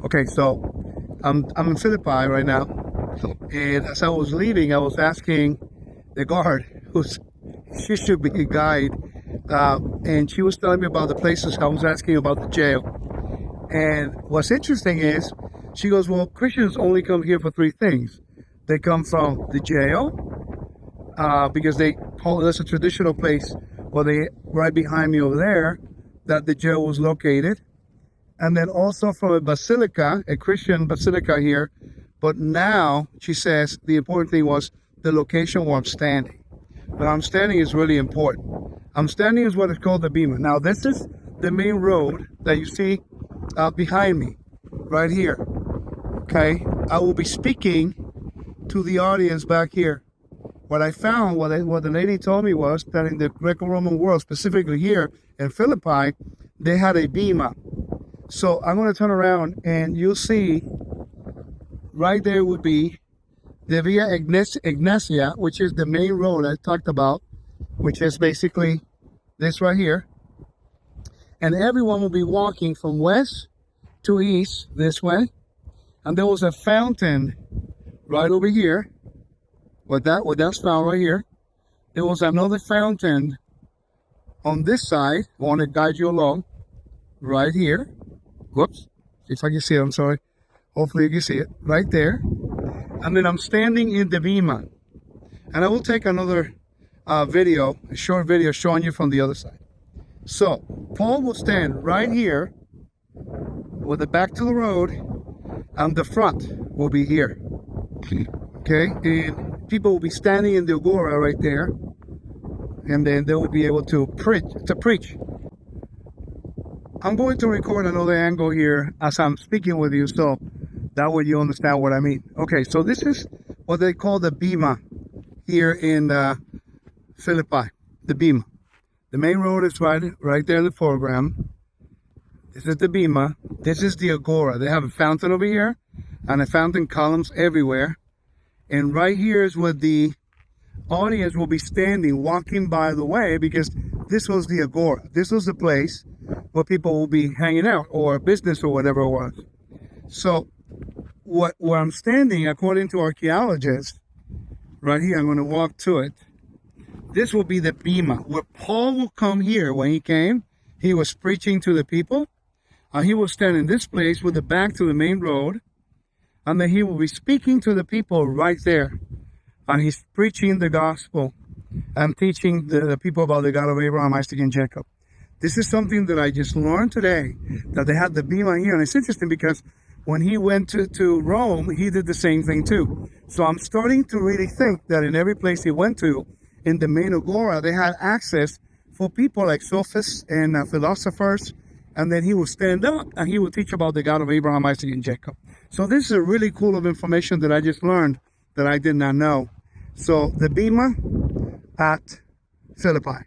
Okay, so I'm in Philippi right now, and as I was leaving, I was asking the guard, she should be a guide, and she was telling me about the places. I was asking about the jail, and what's interesting is, she goes, "Well, Christians only come here for three things. They come from the jail, because they call this a traditional place. Well, they right behind me over there, that the jail was located." And then also from a basilica, a Christian basilica here. But now, she says, the important thing was the location where I'm standing. Where I'm standing is really important. I'm standing is what is called the Bema. Now, this is the main road that you see behind me, right here. Okay, I will be speaking to the audience back here. What I found, what the lady told me was that in the Greco-Roman world, specifically here in Philippi, they had a Bema. So I'm going to turn around and you'll see right there would be the Via Ignacia, which is the main road I talked about, which is basically this right here. And everyone will be walking from west to east this way. And there was a fountain right over here. With that fountain right here. There was another fountain on this side. I want to guide you along right here. Whoops, if I can see it, I'm sorry. Hopefully you can see it, right there. And then I'm standing in the Bema. And I will take another video, a short video showing you from the other side. So, Paul will stand right here with the back to the road, and the front will be here. Okay, and people will be standing in the agora right there. And then they will be able to preach. I'm going to record another angle here as I'm speaking with you, so that way you understand what I mean. Okay, so this is what they call the Bema here in Philippi, the Bema. The main road is right there in the foreground. This is the Bema. This is the agora. They have a fountain over here and a fountain columns everywhere. And right here is where the audience will be standing, walking by the way, because this was the agora. This was the place where people will be hanging out, or business, or whatever it was. So where I'm standing, according to archaeologists, right here, I'm going to walk to it. This will be the Bema, where Paul will come here. When he came, he was preaching to the people. He will stand in this place with the back to the main road. And then he will be speaking to the people right there. And he's preaching the gospel and teaching the people about the God of Abraham, Isaac, and Jacob. This is something that I just learned today, that they had the Bema here. And it's interesting because when he went to Rome, he did the same thing too. So I'm starting to really think that in every place he went to, in the main agora, they had access for people like sophists and philosophers. And then he would stand up and he would teach about the God of Abraham, Isaac, and Jacob. So this is a really cool of information that I just learned that I did not know. So the Bema at Philippi.